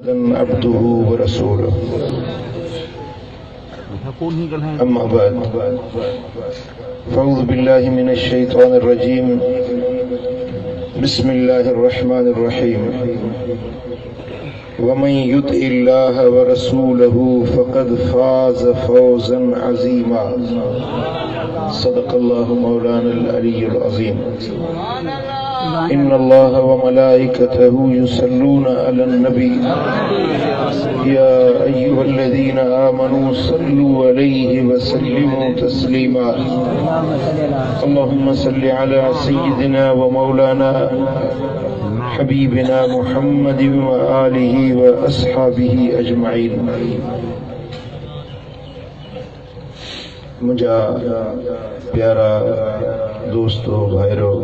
عبده ورسوله أما بعد فأعوذ بالله من الشيطان الرجيم بسم الله الرحمن الرحيم ومن يطع الله ورسوله فقد فاز فوزا عظيما صدق الله مولانا العلي العظيم إن الله وملائكته يصلون على النبي يا أيها الذين آمنوا صلوا عليه وسلموا تسليما اللهم صل على سيدنا ومولانا حبيبنا محمد وآله وأصحابه أجمعين मुझा प्यारा दोस्तों भाइरों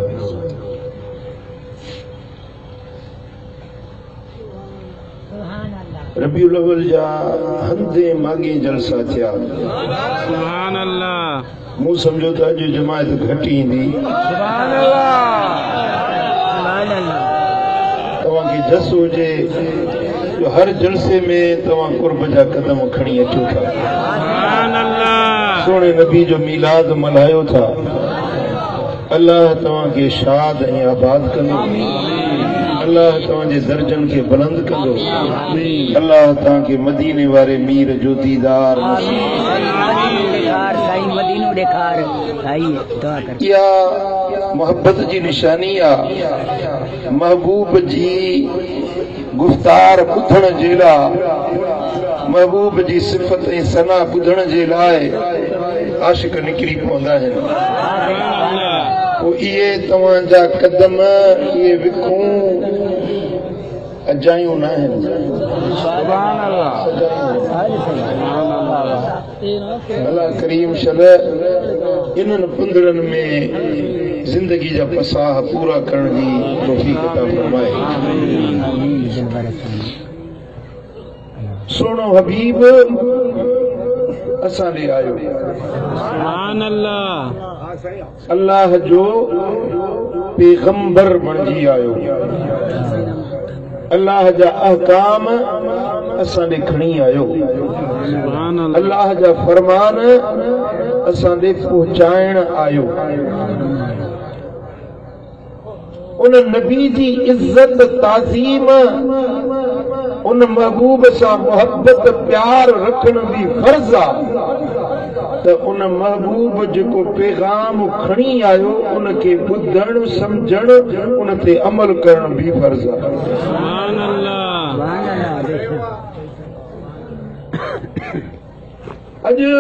रबीउल अव्वल जा हंधे मागे जलसा थिया सुभान अल्लाह मु समझो था जो जमात घटी थी सुभान अल्लाह सुभान अल्लाह तवा की जस हुजे जो हर जलसे में तवा कुर्ब जा कदम खणी अचो था सुभान अल्लाह सोने नबी जो मिलाद मल्हायो था अल्लाह तवा के शाद ऐं आबाद कंदो अल्लाह तव्हांजे दर्जन के बुलंद कंदो अल्लाह तव्हां के मदीने वारे मीर जो दीदार या मोहब्बत जी निशानी आ महबूब जी गुफ्तार ॿुधण जे लाइ महबूब जी सिफ़त ऐं सना ॿुधण जे लाइ आशिक निकिरी पवंदा आहिनि इहे तव्हांजा कदम इहे विखूं अजायूं न आहिनि अल्लाह करीम शल इन्हनि पुंदड़नि में जिंदगी जा पसाह पूरा करण जी तौफ़ीक़ अता फरमाए सोनो हबीब असां ॾे आयो सुभान अल्लाह अल्लाह जो पैगंबर बणजी आयो अल्लाह जा अहकाम असां ॾे खणी आयो अल्लाह जा फरमान असां ॾे पहुचाइण आयो उन नबी जी इज्जत ताज़ीम उन महबूब सां मोहब्बत प्यार रखण भी फर्ज आ त उन महबूब जेको पैगाम खणी आयो उनखे ॿुधण समझण उन ते अमल करण भी फर्ज आ सुभान अल्लाह अॼु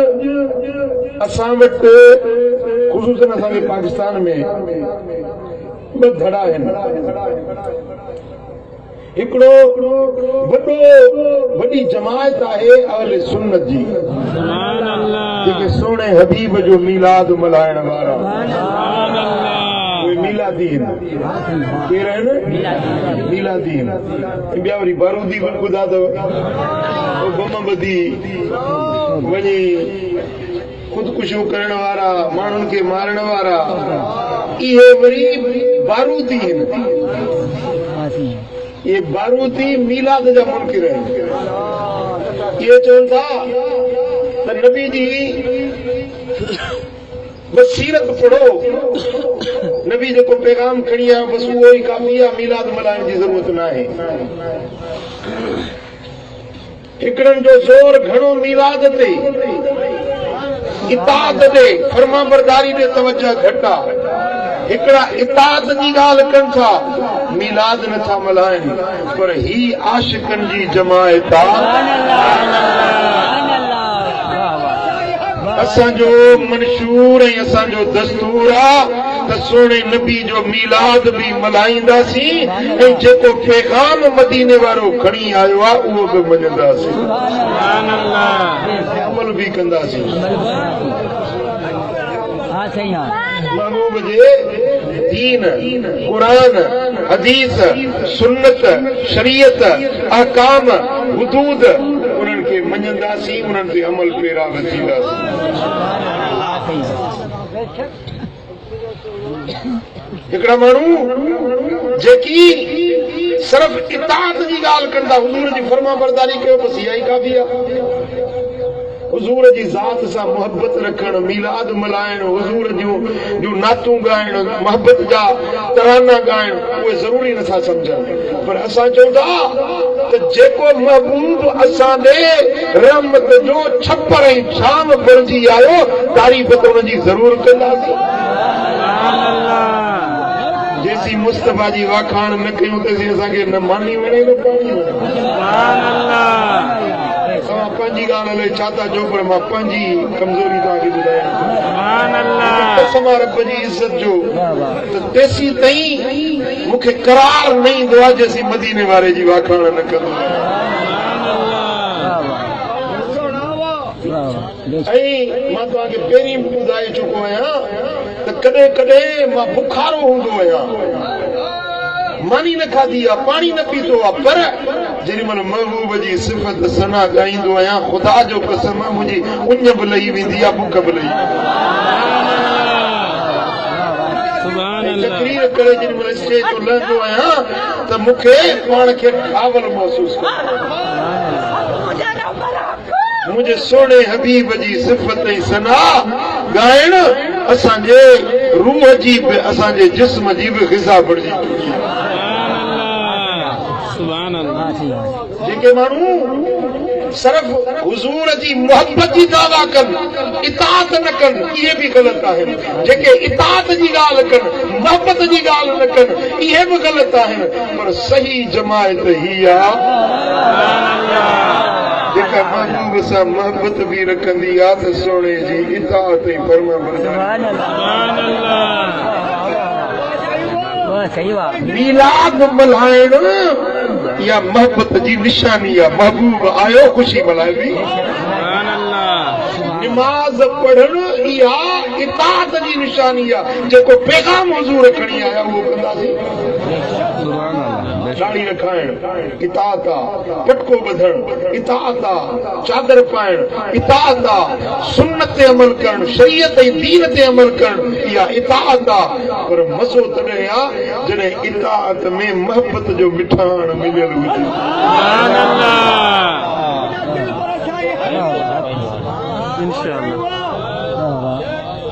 असां वटि ख़ुसूसन असांजे पाकिस्तान में ॿ धड़ा आहिनि हिकिड़ो वॾी जमात आहे अहले सुन्नत जी जेके सोणे हबीब जो मीलाद मल्हाइण वारा मीलादी केर आहिनि मीलादी ॿिया वरी बारूदी ॿुधा अथव बम ॿधी वञी ख़ुदकुशियूं करण वारा माण्हुनि खे मारण वारा इहे वरी बारूदी आहिनि ये बारूदी मीलाद जा मुनकिर आहिनि ये चवनि था त नबी जी बसीरत पढ़ो नबी जेको पैगाम खणी आयो बसि उहो ई काफ़ी आहे मीलाद मल्हाइण जी ज़रूरत न आहे हिकिड़नि जो ज़ोर घणो मीलाद ते इताअत ते फर्मा बरदारी ते तवज्जो घटि आहे हिकिड़ा इताअत जी ॻाल्हि कनि था मीलाद नथा मल्हाइनि पर ही आशिकनि जी जमायत असांजो मंशूर ऐं असांजो दस्तूर आहे त सोणे नबी जो मीलाद भी मल्हाईंदासीं ऐं जेको पैगाम मदीने वारो खणी आयो आहे उहो बि मञंदासीं अमल भी कंदासीं महबूब जे दीन कुरान हदीस सुन्नत शरीयत अहकाम हुदूद उन्हनि खे मञंदासीं उन्हनि ते अमल पेरा थींदासीं हिकिड़ा माण्हू जेकी सिर्फ़ इताअत जी ॻाल्हि कंदा, हुज़ूर जी फर्मा बरदारी कयो, बसि इहा ई काफ़ी आहे। हुज़ूर जी ज़ात सां मोहब्बत रखण, मीलाद मल्हाइण, हुज़ूर जूं नातूं ॻाइण, मोहब्बत जा तराना ॻाइण, उहे ज़रूरी नथा सम्झनि। पर असां चऊं था त जेको महबूब असां ॾे रहमत जो छप्पर ऐं छांव बणिजी आयो, तारीफ़ त हुनजी ज़रूर कंदासीं। जेसी मुस्तफा जी वाखाण न कयूं तेसी असांखे न मानी वणे न पाणी वणे। तव्हां पंहिंजी ॻाल्हि हले छा था चओ, पर मां पंहिंजी कमज़ोरी तव्हांखे ॿुधायां। कसम रब जी इज़त जो त तेसी ताईं मूंखे करार न ईंदो आहे जेसी मदीने वारे जी वाखाण न कंदो। ऐं मां तव्हांखे पहिरीं बि ॿुधाए चुको आहियां त कॾहिं कॾहिं मां बुखारो हूंदो आहियां, मानी न खाधी आहे, पाणी न पीतो आहे, पर जेॾी महिल महबूब जी सिफ़त सना ॻाईंदो आहियां, ख़ुदा जो कसम आहे मुंहिंजी उञ बि लही वेंदी आहे, बुख बि लही। तकरीर करे जेॾी महिल स्टेज तो लहंदो आहियां त मूंखे पाण खे ठावल महसूस कंदो। मुंहिंजे सोने हबीब जी सिफ़त ऐं सना ॻाइण असांजे रूह जी बि, असांजे जिस्म जी बि ग़िज़ा बणिजी। जेके माण्हू सिर्फ़ हुज़ूर जी मोहब्बत जी दावा कनि, इताअत न कनि, इहे बि ग़लति आहिनि। जेके इताअत जी ॻाल्हि कनि, मोहब्बत जी ॻाल्हि न कनि, इहे बि ग़लति आहिनि। पर सही जमायत ही आहे जेका महबूब सां मोहब्बत बि रखंदी आहे त सोने जी इताअत ऐं फर्माबरदारी। मीलाद मल्हाइण या मोहब्बत जी निशानी आहे। महबूब आयो, ख़ुशी मल्हाइबी। नमाज़ पढ़ण इहा इताअत जी निशानी आहे। जेको पैगाम हुज़ूर खणी आया उहो कंदासीं। दाढ़ी रखाइण इताअत आहे, पटको ॿधण इताअत आहे, चादर पाइण इताअत आहे, सुन्नत ते अमल करण, शरीयत ऐं दीन ते अमल करण इहा इताअत आहे। पर मज़ो तॾहिं आहे जॾहिं इताअत में मोहब्बत जो मिठाण मिलियल हुजे।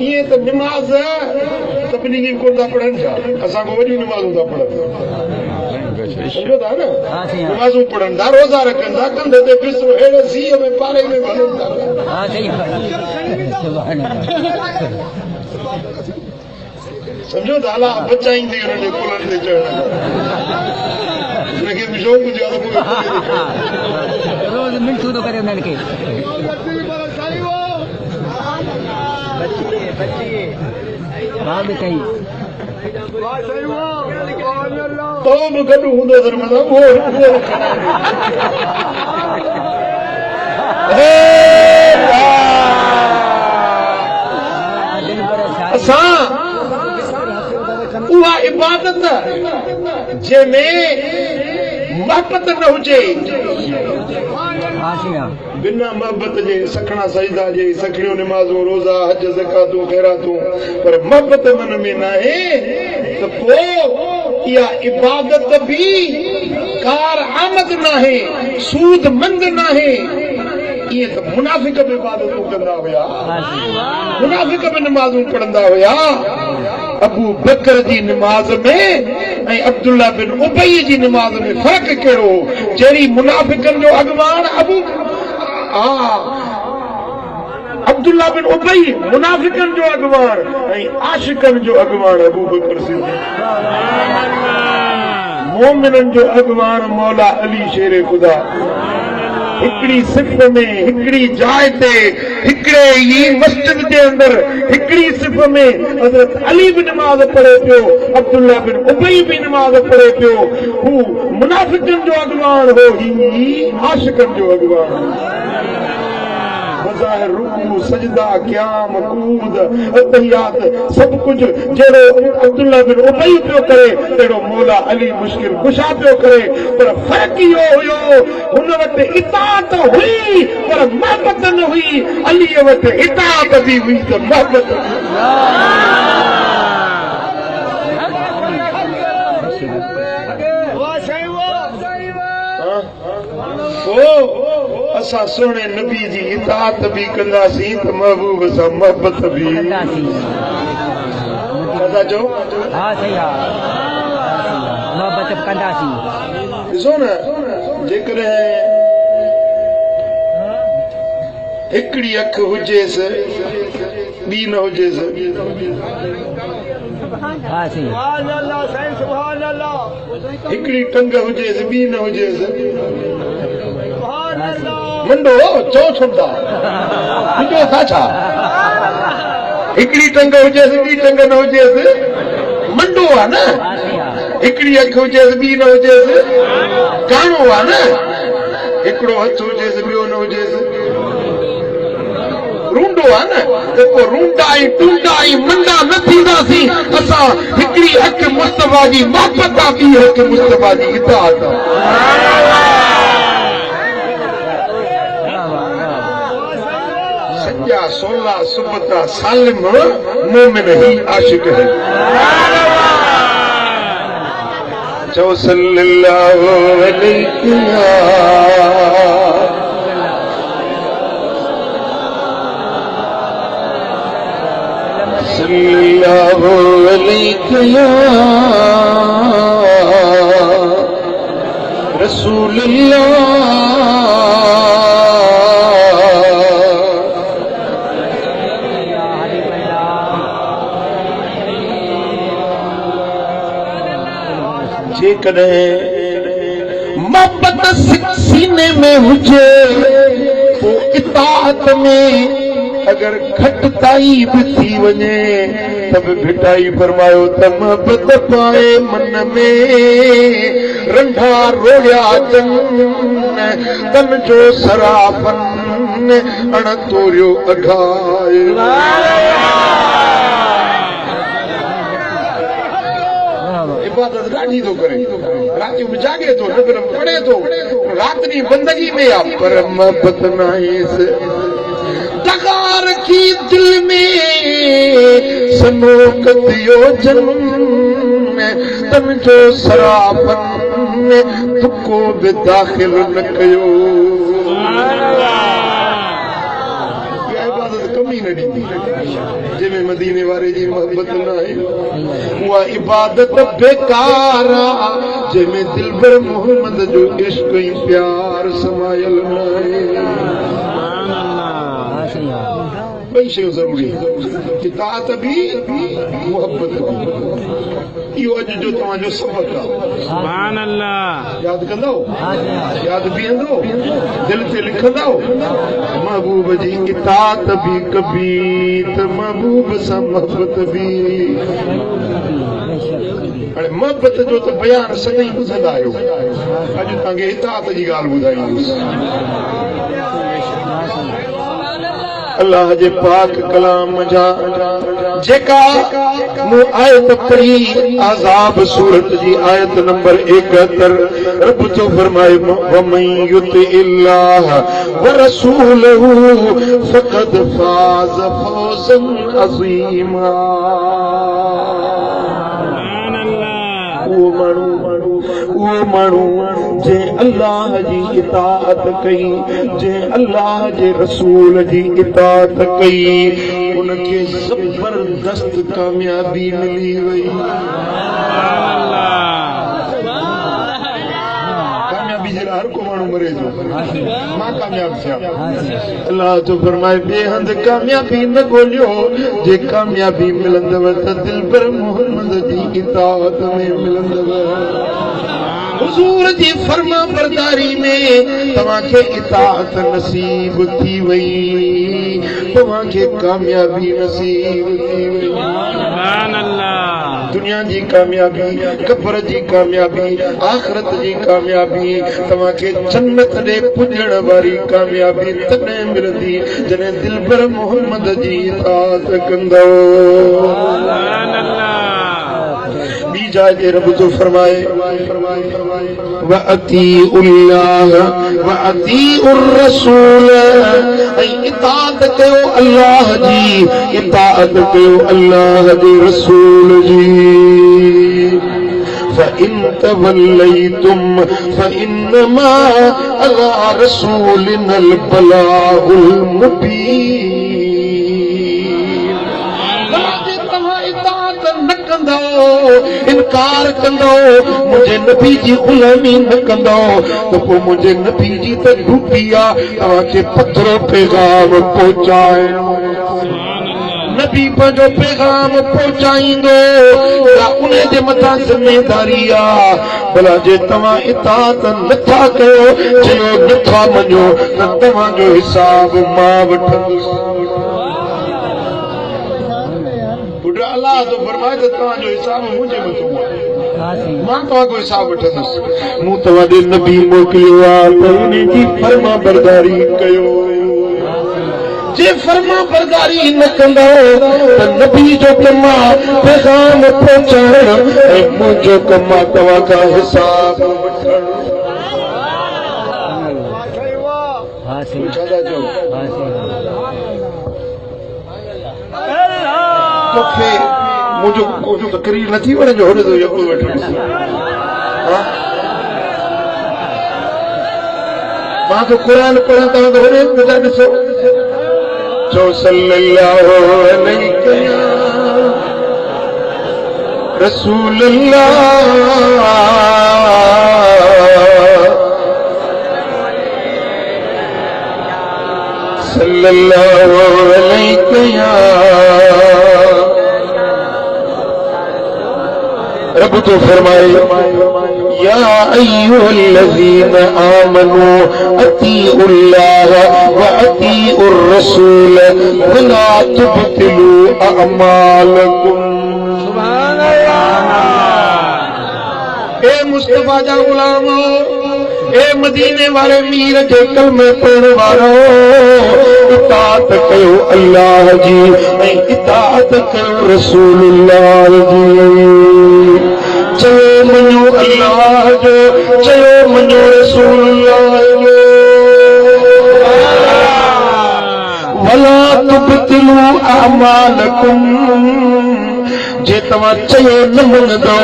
ईअं त निमाज़ तबलीगी कोन था पढ़नि छा, असां को वॾियूं निमाज़ूं था पढ़नि, समझो था न। नमाज़ूं पढ़नि था, रोज़ा रखनि था, कंध ते बिस्तरो अहिड़े सीअ में पारे में भलनि था। समझो था अला बचाईंदी हुनजे कुलनि ते चढ़ण हुनखे बि शौक़ु हुजे रोज़ मिंटू थो करे उन्हनि खे। तो बि गॾु हूंदो असां उहा इबादत जंहिंमें मोहब्बत न हुजे, बिना मोहब्बत जे सखणा सजदा जे, सखणियूं निमाज़ूं, रोज़ा, हज, ज़कातूं, ख़ैरातूं, पर मोहब्बत मन में न आहे त पोइ इहा इबादत बि कार आमद न आहे, सूद मंद न आहे। ईअं त मुनाफ़िक बि इबादतूं कंदा हुया, मुनाफ़िक बि निमाज़ूं पढ़ंदा हुया। अबू बकर जी निमाज़ में ऐं अब्दुल्ला बिन उबई जी निमाज़ में फ़र्क़ु कहिड़ो हो? जहिड़ी मुनाफ़िकनि जो अॻवान अब्दुल्ला बिन उबई मुनाफ़िकनि जो अॻवान ऐं आशिकनि जो अॻवान अबू बकर सिद्दीक़, मोमिननि जो अॻवान मौला अली शेर ख़ुदा। हिकिड़ी सिफ़ में, हिकिड़ी जाइ ते, हिकिड़े ई मस्जिद जे अंदरि हिकिड़ी सिफ़ में हज़रत अली बि नमाज़ पढ़े पियो, अब्दुल्ला बिन उबई बि नमाज़ पढ़े पियो। हू मुनाफ़िकनि जो अॻवान हो, ही आशिकनि जो अॻवान हो। बज़ाहिर रुकू, सजदा, क़याम, कूद, अतहियात सभु कुझु जहिड़ो अब्दुल्ला बिन उबई पियो करे, तहिड़ो मौला अली मुश्किल कुशा पियो करे। पर फ़र्क़ु इहो हुयो, हुन वटि इताअत हुई पर मोहब्बत न हुई। अलीअ वटि इताअत बि हुई त मोहब्बत असा सोने नबी जी इताअत भी कंदासीं त महबूब सां मोहब्बत भी कंदा जो। हाँ सही है, मोहब्बत कंदासीं। ॾिसो न, जेकॾहिं हिकिड़ी अख हुजेसि ॿी न हुजेसि, हाँ सही है, हिकिड़ी टंग हुजेसि ॿी न हुजेसि, मंडो चओ छॾंदा मुंहिंजो था छा। हिकिड़ी टंग हुजेसि ॿी टंग न हुजेसि, मंडो आहे न। हाँ सही है, हिकिड़ी अख हुजेसि ॿी न हुजेसि, काणो आहे न। हिकिड़ो हथ हुजेसि ॿियो न हुजेसि, रूंडो आहे न। त पोइ रूंडा ऐं टूंडा ऐं मंडा न थींदासीं असां। हिकिड़ी हक मुस्तफा जी मोहबत आहे, ॿी हक मुस्तफा जी इताअत आहे। सच्चा 16 सुबता सालिम मोमिन ही आशिक है। चो सल्लल्लाहु अलैहि सल्लल्लाहु अलैहि रसूलल्लाह। जेकॾहिं मोहब्बत सीने में हुजे पोइ इताअत में अगर घटिताई भी थी वञे त बि भिटाई फरमायो त मोहब्बत पाए मन में रंढा रोया तन जो सराफन अण तोरियो अघाए। इबादत ॾाढी थो करे, राति में जागे थो, नगर पढ़े थो, रात ॾींहुं बंदगी में आहे, पर मोहब्बत न आयसि। दगा रखी दिल में सनोकत योजन तन जो सराफन तुको बि दाख़िल न कयो। कमी न ॾींदी जंहिंमें मदीने वारे जी मोहब्बत न आहे। उहा इबादत बेकार आहे जंहिंमें दिलबर मोहम्मद जो इश्क ऐं प्यार समायल न आहे। ॿई शयूं ज़रूरी, इताअत भी मोहब्बत भी। इहो अॼु जो तव्हांजो सबक़ आहे। सुभान अल्लाह। यादि कंदव, यादि बीहंदो, दिल ते लिखंदव। महबूब जी इताअत भी कबी त महबूब सां मोहब्बत भी। हाणे मोहब्बत जो त बयान सभई ॿुधंदा आहियो, अॼु तव्हांखे इताअत जी ॻाल्हि ॿुधाईंदुसि। अल्लाह जे पाक कलाम जा जेका मूं आयत पढ़ी आज़ाब सूरत जी आयत नंबर 71 रब तो फरमाए वमन युतिल्लाह व रसूलहू फक़द फाज़ फौज़न अज़ीमा। वो माण्हू जे अल्लाह जी इताअत कई, जे अल्लाह जे रसूल जी इताअत कई, उनखे जबरदस्त कामयाबी मिली वई। कामयाबी जे लाइ हर को माण्हू मरे जो, मां कामयाब थिया। अल्लाह तो फरमाए ॿिए हंधि कामयाबी न ॻोल्हियो, जे कामयाबी मिलंदव त दिलबर मोहम्मद जी इताअत में मिलंदव। हुजूर जी फर्मा बरदारी में तव्हांखे इताअत नसीब थी वई, तव्हांखे कामयाबी नसीब थी वई। सुभान अल्लाह। दुनिया जी कामयाबी, कब्र जी कामयाबी, आखिरत जी कामयाबी, तव्हांखे जन्नत ॾे पुॼण वारी कामयाबी तॾहिं मिलंदी जॾहिं दिलबर मोहम्मद जी इताअत कंदव। सुभान अल्लाह। ॿी जाइ ते रब तो फरमाए व अतीउल्लाह व अतीउर रसूल, ऐं इताअत कयो अल्लाह जी, इताअत कयो अल्लाह जे रसूल जी। फ़इन तवल्लैतुम फ़इन्नमा अला रसूलिनल बलागुल मुबीन। इनकार कंदो मुझे नबी जी गुलामी न कंदो तो पोइ मुझे नबी जी त ड्यूटी आहे तव्हांखे पत्थरो पैगाम पहुचाए। नबी पंहिंजो पैगाम पहुचाईंदो त उन जे मथां ज़िमेदारी आहे। भला जे तव्हां इताअत नथा कयो चयो नथा मञो त तव्हांजो हिसाब मां वठंदुसि। अल्लाह तो फरमाए तो तव्हांजो हिसाब मुंहिंजे मथां आहे, मां तव्हांजो हिसाब वठंदुसि। मूं तव्हांजे नबी मोकिलियो आहे त उन जी फर्मा बरदारी कयो। जे फर्मा बरदारी न कंदो त नबी जो कमु आहे पैगाम पहुचाइण ऐं मुंहिंजो कमु आहे तव्हां खां हिसाब वठण। मूंखे मुंहिंजो तकरीर नथी वणे जो होॾे तो यको वेठो मां तो क़ुर पढ़ां तव्हां त होॾे नथा ॾिसो। चओ सल्लल्लाहु अलैहि या रसूल अल्लाह सल्लल्लाहु अलैहि या रब तो फरमाए या अय्युहल्लज़ीना आमनू अतीउल्लाह व अतीउर रसूल वला तुबतिलू अअमालकुम। सुभान अल्लाह। ए मुस्तफा जा गुलामो, ए मदीने वाले मीर जे कलमे पढ़ण वारो, इताअत कयो अल्लाह जी ऐं इताअत कयो रसूलुल्लाह जी। चयो मञो अल्लाह जो, चयो मञो रसूलुल्लाह जो। वला तुबतिलू अअमालकुम। जे तव्हां चयो न मञंदो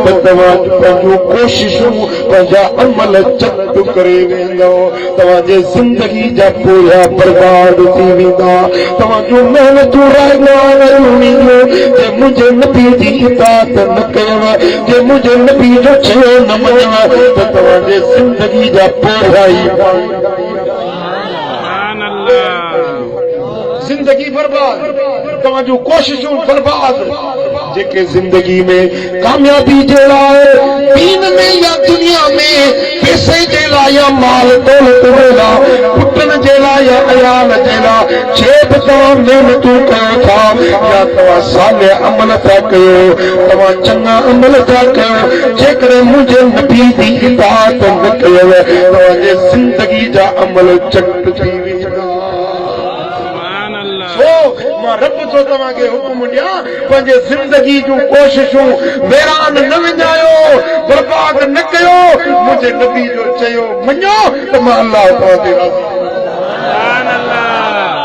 त तव्हां पंहिंजूं कोशिशूं पंहिंजा अमल चट करे वेंदो। तव्हांजे ज़िंदगी जा पोया बर्बाद थी वेंदा। तव्हांजूं महिनतूं वेंदियूं। जे मुंहिंजे नबी जी इताअत न कयव, जे मुंहिंजे नबी जो चयो न मञव त तव्हांजे ज़िंदगी जा पोया ई जिंदगी बर्बाद, तव्हांजूं कोशिशूं बर्बाद। जेके जिंदगी में कामयाबी जे लाइ दीन में या दुनिया में पैसे जे लाइ या माल दौलत जे लाइ पुटन जे लाइ या अयाल जे लाइ जे बि तव्हां महिनतूं कयो था या तव्हां साले अमल था कयो, तव्हां चङा अमल था कयो, जेकॾहिं मुंहिंजे नबी जी इताअत न कयव तव्हांजे ज़िंदगी जा अमल चट थी वेंदा। मां रब तो तव्हांखे हुकुम ॾियां पंहिंजे ज़िंदगी जूं कोशिशूं वैरान न विञायो, बर्बाद न कयो। मुंहिंजे नबी जो चयो मञो त मां अल्लाह तव्हांखे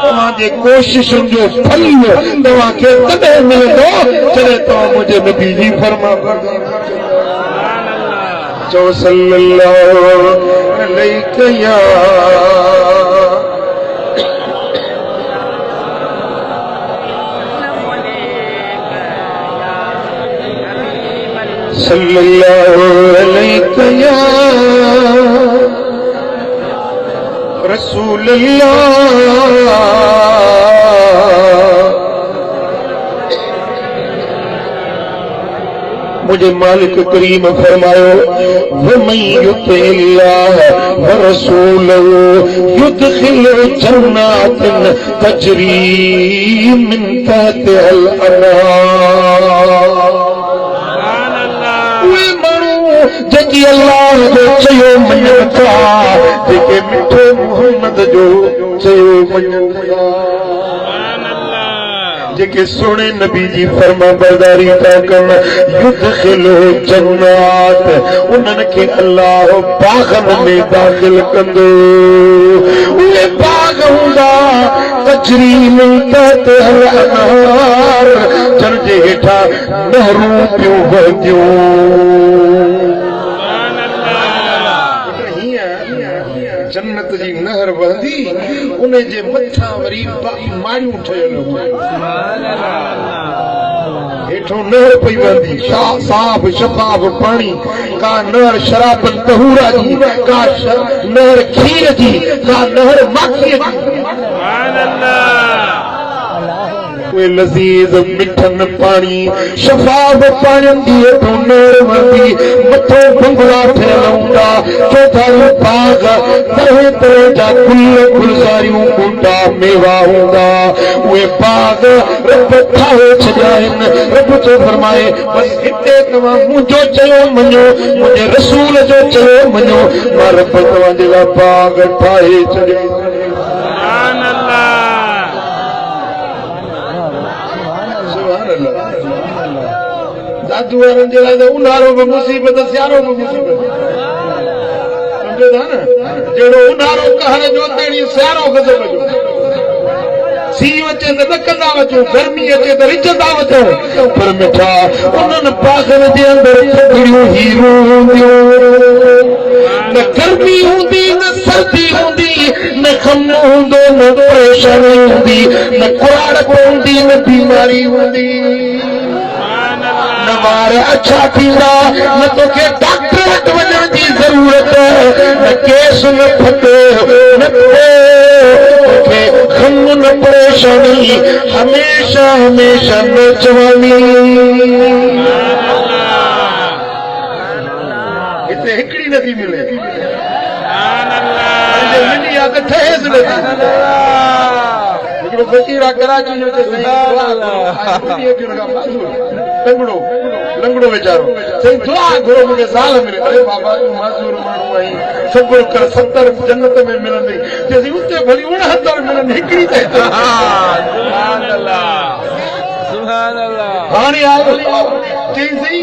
तव्हांजे कोशिशुनि जो फल तव्हांखे तॾहिं मिलंदो जॾहिं तव्हां मुंहिंजे नबी जी फरमा बरदारी। चओ सल्लल्लाहु अलैहि या सल्लल्लाहु अलैहि या रसूल अल्लाह। मुझे मालिक करीम फरमायो वमन युतिल्लाह व रसूलहु युदखिलु जन्नातिन तजरी मिन तहतिहल अनहार। जेकी अल्लाह जो चयो मञनि था, जेके मिठो मोहम्मद जो चयो मञनि था, जेके सोने नबी जी फर्मा बरदारी था कनि, युदखिलु जन्नात उन्हनि खे अल्लाह बाग़नि में दाख़िल कंदो। उहे बाग़ हूंदा तजरी मिन तहतिहल अनहार जन जे हेठा नहरूं पियूं वहंदियूं जन्नत जी नहर वहंदी उन जे मथा वरी माड़ियूं ठहियल हेठों नहर पई वहंदी साफ शफाफ पानी का नहर शराब तहूरा जी का नहर खीर जी का नहर माखीअ जी उहे लज़ीज़ मिठन पानी शफाफ पाणियुनि जी हेठों नहर वहंदी मथो बंगला ठहियल हूंदा चौधारी बाग तरह तरह जा गुल गुलज़ारियूं बूटा मेवा हूंदा उहे बाग रब ठाहे छॾिया आहिनि रब जो फरमाए बसि हिते तव्हां मुंहिंजो चयो मञो मुंहिंजे रसूल जो चयो मञो मां रब तव्हांजे लाइ बाग ठाहे छॾिया जादू वारनि जे लाइ त ऊन्हारो बि मुसीबत सियारो बि मुसीबत सम्झो था न जहिड़ो ऊन्हारो कहर जो तेड़ी सियारो गज़ब जो सीउ अचे त ॾकंदा वञो गर्मी अचे त रिझंदा वञो पर मिठा उन्हनि बागनि जे अंदरि थधिड़ियूं हीरूं हूंदियूं न गर्मी हूंदी न सर्दी हूंदी न ग़म हूंदो न परेशानी हूंदी न कुराड़ हूंदी न बीमारी हूंदी वार अच्छा थींदा न तोखे डॉक्टर वटि वञण जी ज़रूरत न केस न फटे न तोखे ग़म न परेशानी हमेशा हमेशा न जवानी हिते हिकिड़ी नथी मिले मिली आहे त ठहेसि नथी हिकिड़ो फ़क़ीर आहे कराची जो लंगड़ो लंगड़ो वीचारो सही दुआ घुरो मूंखे साल मिले अरे बाबा तूं माज़ूर माण्हू आहीं सब्र कर 70 जन्नत में मिलंदी चईं उते भली 69 मिलनि हिकिड़ी त हाणे आयो चईं सही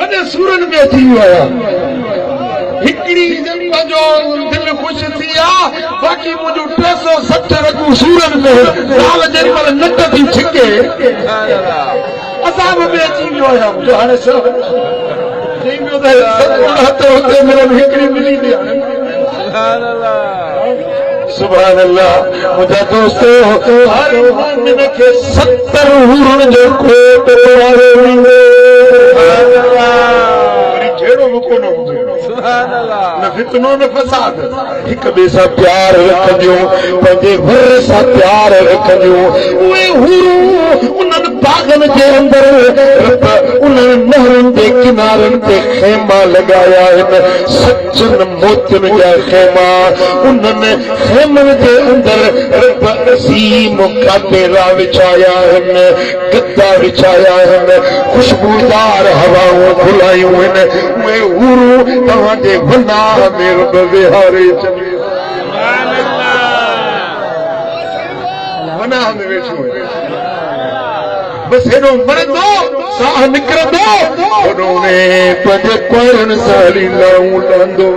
वॾे सूरनि में अची वियो आहियां हिकिड़ी पंहिंजो दिलि ख़ुशि थी आहे बाक़ी मुंहिंजूं 360 रगूं सूरनि में साल जेॾी महिल नट थी छिके असां बि अची वियो आहियां जो हाणे सभु चई पियो त हथ हुते मिलनि हिकिड़ी मिली थी हाणे सुभान अल्लाह मुंहिंजा दोस्तो हर मोमिन खे 70 हूरनि जो कोट वारो ईंदो जहिड़ो बि कोन हूंदो न फितनो न फसाद हिक ॿिए सां प्यार रखंदियूं पंहिंजे घर सां प्यार रखंदियूं उहे हूरूं उन्हनि बागनि जे अंदरि उन्हनि नहरुनि जे किनारनि ते खेमा लॻाया आहिनि सचनि मोतियुनि जा खेमा उन्हनि खेमनि जे अंदरि रब असीम काटेरा विछाया आहिनि गद्दा विछाया आहिनि ख़ुशबूदार हवाऊं घुलायूं आहिनि उहे हूरूं तव्हांजे वना में रब विहारे छॾे वना में वेठियूं बसि हेॾो मरंदो साह निकिरंदो होॾो पंहिंजे कुंवरनि सां लीलाऊं लहंदो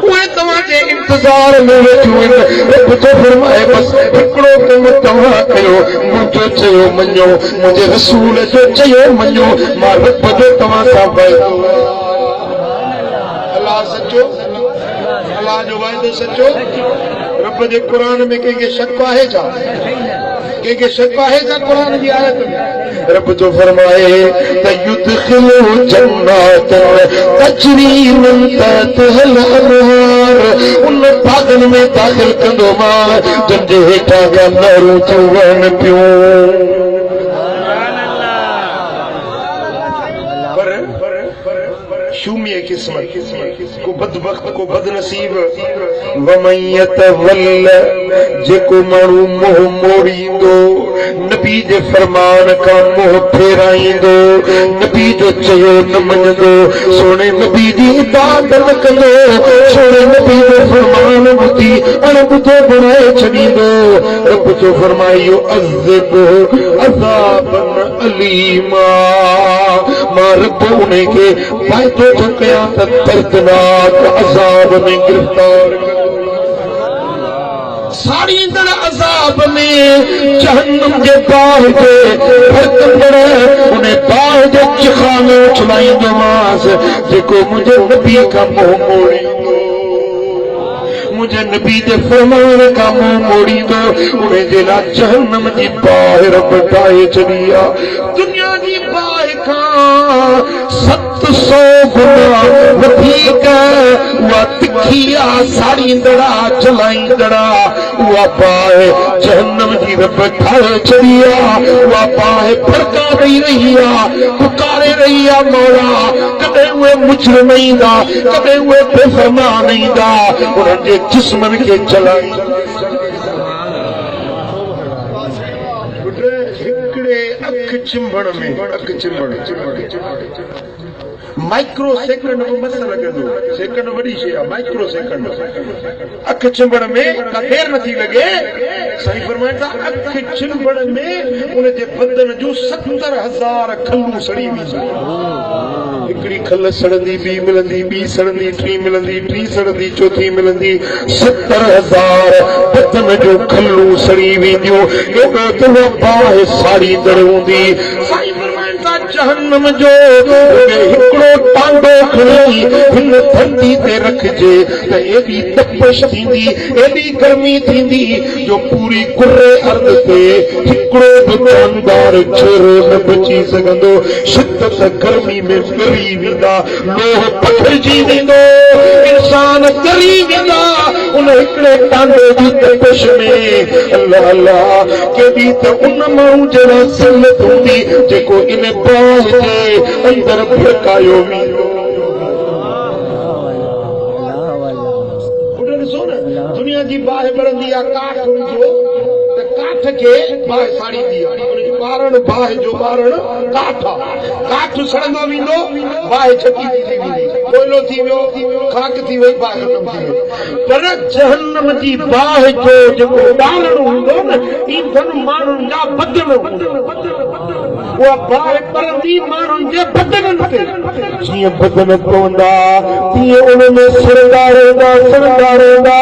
उहे तव्हांजे इंतज़ार में वेठियूं आहिनि रब जो फरमाए बसि हिकिड़ो कमु तव्हां कयो मुंहिंजो चयो मञो मुंहिंजे रसूल जो चयो मञो मां रब जो तव्हां सां वाइदो अलाह सचो अलाह जो वाइदो सचो रब जे क़ुर में कंहिंखे शक आहे छा कंहिंखे शक आहे छा क़ुर जी आयत में रब जो फरमाए त युदखिलु जन्नातन तजरी मिन तहतिहल अनहार उन बागनि में दाख़िल कंदो मां जंहिंजे हेठां जा नहरूं थियूं वहनि पियूं शूमीअ क़िस्मत को बदबख्त को बदनसीब वमयत वल जेको माण्हू मुंह मोड़ींदो नबी जे फरमान खां मुंह फेराईंदो नबी जो चयो न मञंदो सोने नबी जी इबादत न कंदो सोने नबी जो फरमान ॿुधी अणॿुधो बणाए छॾींदो रब जो फरमायो अज़ब अज़ाबन अलीमा मां रब उन खे वाइदो थो कयां त दर्दनाक अज़ाब में गिरफ़्तार साड़ींदड़ अज़ाब में जहन्नम जे बाह जे भड़कंदड़ उन्हें बाह जे चिखाने चलाईंदो मांस जेको मुझे नबी का मुंह मोड़ींदो मुझे नबी दे फरमान का मुंह मोड़ींदो उन्हें जेला जहन्नम जी बाहर बटाए चलिया दुनिया जी बाह का 700 गुना वधीक उहा तिखिया साड़ींदड़ा चलाईंदड़ा उहा बाह जहन्नम जी रब ठाहे चलिया उहा बाह फड़का रही पुकारे रही मौला कदे उहे मुजरिम ईंदा कदे उहे बेफरमान ईंदा उन्हनि जे जिस्मन के चलाई हिकड़े अख चिंबड़ में अख चिंबड़ माइक्रो सेकंड में मस लॻंदो सेकंड वॾी शइ आहे माइक्रो सेकंड अख चिंबड़ में का देर नथी लॻे साईं फरमाइनि था अख चिंबड़ में उन जे बदन जूं 70,000 खलूं सड़ी वेंदियूं हिकड़ी खल सड़ंदी ॿी मिलंदी ॿी सड़ंदी टी मिलंदी टी सड़ंदी चौथी मिलंदी 70,000 बदन जूं खलूं सड़ी वेंदियूं एॾो त उहा बाहि साड़ींदड़ हूंदी साईं फरमाइनि था जहन्नम जो हिकिड़ो टांडो खणी हिन धरती ते रखिजे त एॾी तपश थींदी एॾी गर्मी थींदी जो पूरी कुर्रे अर्द ते हिकिड़ो बि जानदार छोरो न बची सघंदो शिदत गर्मी में ॻरी वेंदा लोह पखिड़िजी वेंदो इंसान ॻरी वेंदा उन हिकिड़े टांडे जी तपश में अल्लाह अल्लाह केॾी त उन माण्हू जहिड़ा सिलत हूंदी जेको इन बाहि जे अंदर भड़कायो वेंदो दुनिया जी बाहि बरंदी आहे काठ हुजो त काठ खे बाहि साड़ींदी आहे उनजी ॿारण बाहि जो ॿारण काठ आहे काठ सड़ंदो वेंदो बाहि छकी थी वेंदी कोयलो थी वियो खाक थी वई बाहि ख़तम थी वई पर जहन्नम जी बाहि जो जेको ॿारण हूंदो न ईंधन माण्हुनि जा बदन हूंदा उहा बाहि बरंदी माण्हुनि जे बदननि ते जीअं बदन पवंदा तीअं उनमें सड़ंदा रहंदा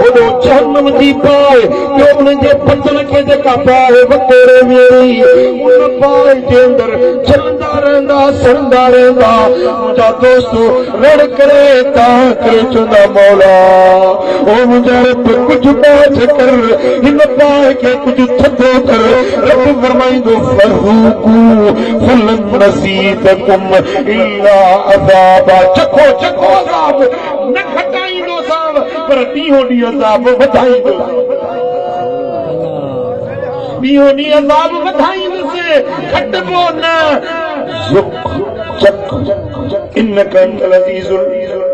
ओॾो जहन्नम जी बाहि ॿियो उनजे बदन खे जेका बाहि वतेरे वेही उन बाहि जे अंदरि जलंदा रहंदा सड़ंदा रहंदा मुंहिंजा दोस्तो रड़ करे तव्हां करे चवंदा मौला ओ मुंहिंजा रब कुझु बाहि कर हिन बाहि खे कुझु थधो कर रब फरमाईंदो फरूकू फलन नसीदकुम इल्ला अज़ाबा चखो अज़ाब न घटाईंदो अज़ाब पर ॾींहों ॾींहुं अज़ाब वधाईंदो ॾींहों ॾींहुं अज़ाब वधाईंदुसि घटबो न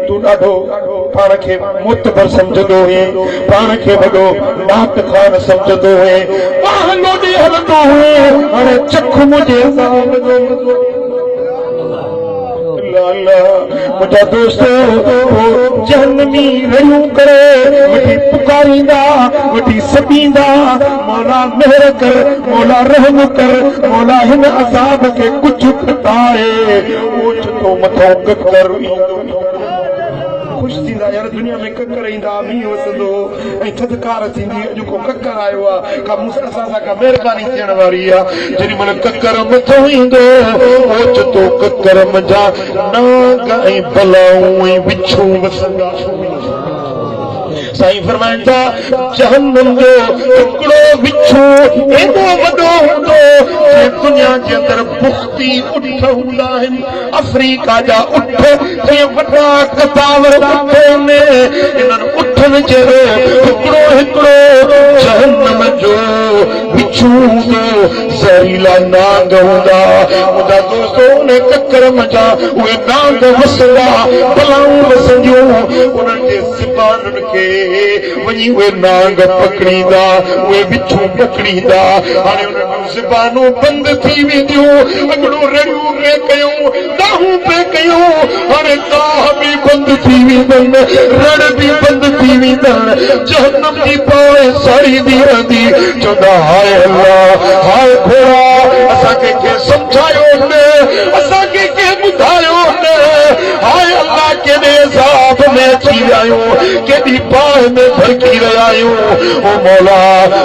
तूं ॾाढो पाण खे मोतबर सम्झंदो हुए पाण खे वॾो नात खान सम्झंदो हुए पाण लोॾे हलंदो हुए हाणे चख मुंहिंजे मुंहिंजा दोस्तो जहन्नमी रहियूं करे वठी पुकारींदा वठी सॾींदा मौला मेहर कर मौला रहम कर मौला हिन अज़ाब खे कुझु घटाए ओचितो मथां ककर ख़ुशि थींदा यार दुनिया में ककर ईंदा मींहुं वसंदो ऐं थधिकार थींदी अॼु को ककर आयो आहे का असां सां का महिरबानी थियण वारी आहे जेॾी महिल ककर मथो ईंदो ओचितो ककर मंझा नाग ऐं बलाऊं ऐं विछूं वसंदा साईं फरमाइनि था जहन्नम जो हिकिड़ो विछो एॾो वॾो हूंदो जे दुनिया जे अंदरि पुख़्ती उठ हूंदा आहिनि अफ्रीका जा उठ जीअं वॾा कतावर आहिनि इन्हनि उठनि जहिड़ो हिकिड़ो जहन्नम जो विछो हूंदो ज़हरीला नांग हूंदा मुंहिंजा दोस्तो उन ककर मंझा उहे नांग वसंदा बलाऊं वसंदियूं उन्हनि जे ज़बाननि खे वञी उहे नांग पकड़ींदा उहे विछूं पकड़ींदा हाणे उन्हनि जूं ज़बानूं बंदि थी वेंदियूं अॻिड़ो रड़ियूं पे कयूं दाहूं पे कयूं हाणे दाह बि बंदि थी वेंदनि रड़ बि बंदि थी वेंदनि जहन्नम जी बाहि साड़ींदी रहंदी चवंदा हाय अल्लाह हाय खोड़ा असांखे कंहिं सम्झायो न असांखे कंहिं ॿुधायो न हाय अल्लाह केॾे अज़ाब में थी आयूं केॾी बाह में भड़की रहिया आहियूं ओ मौला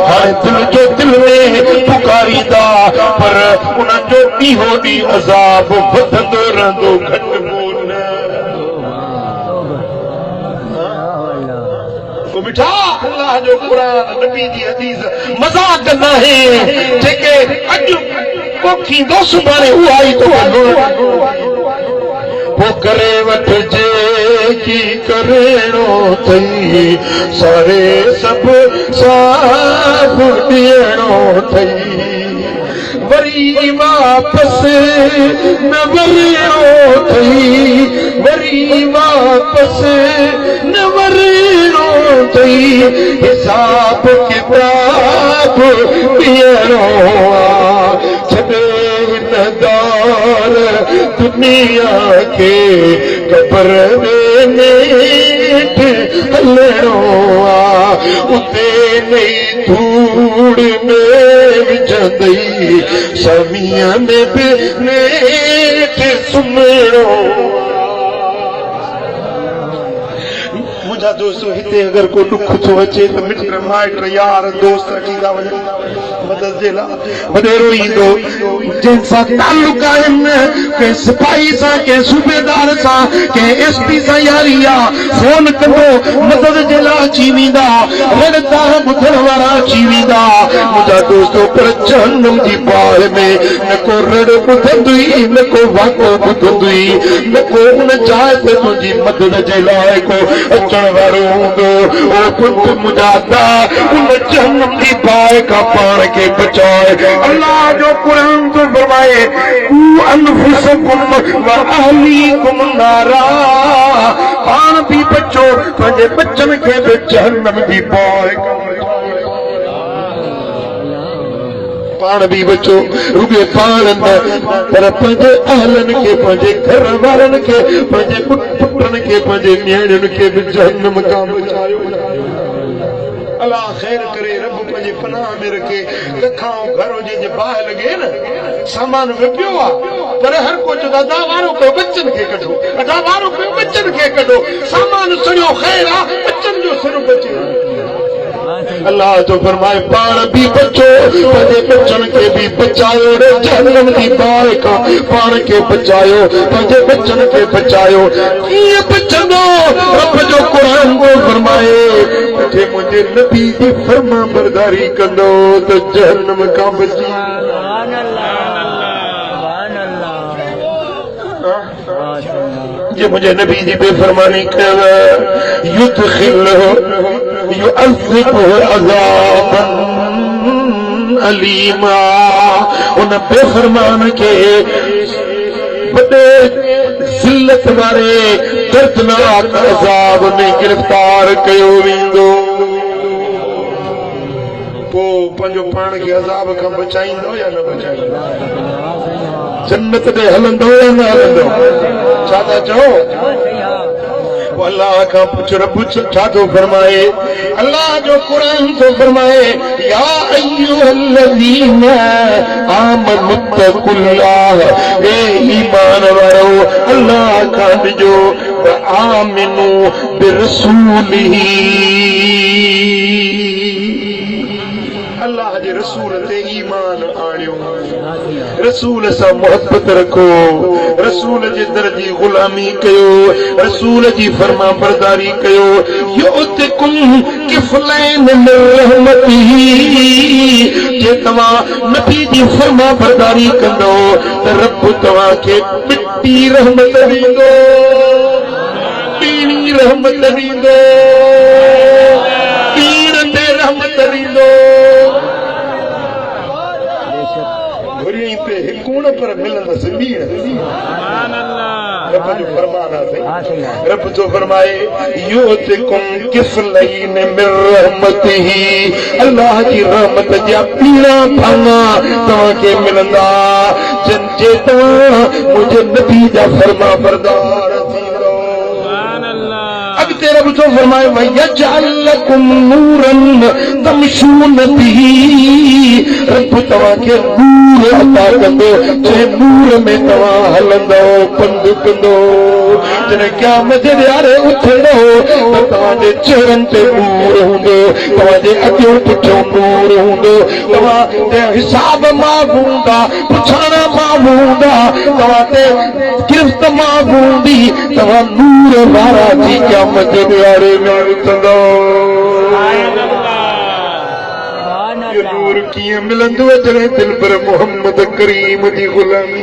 हाणे दिल जो दिल में पुकारींदा पर उन्हनि जो ॾींहों ॾींहुं अज़ाब वधंदो रहंदो घटंदो न मिठा अल्लाह जो क़ुरान नबी जी हदीस मज़ाक न है जेके अॼु पोखी दो सुभाणे उहा ई तो पो करे वठजे की करेणो थई सारे सब साफ ॾियणो थई वरी वापस न वरणो थई वरी वापस न वरणो थई हिसाब किताब ॾियणो छॾे हिन दौर दुनिया के कब्र में नेठ हलणो उते नई धूड़ में विझंदई समीअ में बि नेठ सुम्हणो मुंहिंजा दोस्त हिते अगर को दुख थो अचे त मिट माइट यार दोस्त अचींदा वञनि मदद जे लाइ वॾेरो ईंदो जंहिंसां तालुक आहिनि कंहिं सिपाही सां कंहिं सूबेदार सां कंहिं SP सां यारी आहे फोन कंदो मदद जे लाइ अची वेंदा रड़ता ॿुधण वारा अची वेंदा मुंहिंजा दोस्तो पर जहन्नम जी बाहि में न को रड़ ॿुधंदुई न को वाको ॿुधंदुई न को उन जाइ ते तुंहिंजी मदद जे लाइ को अचण वारो हूंदो ओ पुट मुंहिंजा दा उन जहन्नम जी बाहि खां पाण खे बचाए अल्लाह जो क़ुरान तो फरमाए कू अनफुसकुम व अहलीकुम नारा पाण भी बचो पंहिंजे बच्चन खे बि जहन्नम जी बाहि खां पाण भी बचो रुगे पाण न पर पंहिंजे अहलनि खे पंहिंजे घर वारनि खे पंहिंजे पुटनि खे पंहिंजे नियाणियुनि खे बि जहन्नम खां बचायो अल्लाह ख़ैर करे रब पंहिंजे पनाह में रखे लखां घरों जे बाहि लॻे न सामान विपियो आहे पर हर को चवंदो अदा वारो कयो बच्चनि खे कढो अदा वारो कयो बच्चनि खे कढो सामान सड़ियो ख़ैर आहे बच्चनि जो सिर बचे अल्लाह तो फरमाए पाण भी बचो पंहिंजे बच्चन खे भी बचायो जहन्नम जी बाहि खां पाण खे बचायो पंहिंजे बच्चन खे बचायो कीअं बचंदो रब जो क़ुरान को फरमाए जे मुंहिंजे नबी जी फर्मा बरदारी कंदो त जहन्नम खां बची जे मुंहिंजे नबी जी बेफ़रमानी कयव युदखिलहु युअज़िबहु अज़ाबन अलीमा उन बेफ़रमान खे वॾे ज़िल्लत वारे दर्दनाक अज़ाब में गिरफ़्तार कयो वेंदो पोइ पंहिंजो पाण खे अज़ाब खां बचाईंदो या न बचाईंदो जन्नत ॾे हलंदो या न हलंदो छा था चओ अल्लाह का पुछ रब छा थो फरमाए अल्लाह जो क़ुरान थो फरमाए या अय्युहल्लज़ीन आमनु तक़ुल्लाह ए ईमान वारो अल्लाह का ॾिजो आमिनू बिरसूलिही अल्लाह जे रसूल ते ईमान आणियो रसूल सां मोहब्बत रखो रसूल जे दर जी गुलामी कयो रसूल जी फर्मा बरदारी कयो युतिकुम किफलैन मिन रहमतिही जे तव्हां नबी जी फर्मा बरदारी कंदो त रब तव्हां खे मिठी रहमत ॾींदो पीणी रहमत ॾींदो पीणंदे रहमत ॾींदो हिकूण पर मिलंदसि रब जो फरमान आहे रब जो फरमाए युतिकुम किफलैन मिन रहमतिही अल्लाह जी रहमत जा पीड़ा भाङा तव्हांखे मिलंदा जिन जे तव्हां मुंहिंजे नबी जा फर्मा बरदार थींदो अॻिते रब जो फरमाए वयजअल लकुम नूरन तमशून बिही रब तव्हांखे नूर अता कंदो जंहिं नूर में तव्हां हलंदो पंधु कंदो जने क़यामत जे ॾियारे उथंदो त तव्हांजे चेहरनि ते नूर हूंदो, तव्हांजे अॻियों पुठियों नूर हूंदो, तव्हांजे हिसाब माफ़ हूंदा, पुछण माफ़ हूंदा, तव्हां ते गिरफ़्त माफ़ हूंदी, तव्हां नूर वारा थी क़यामत जे ॾियारे में उथंदो। ये नूर कीअं मिलंदो जॾहिं दिल पर मोहम्मद करीम जी गुलामी।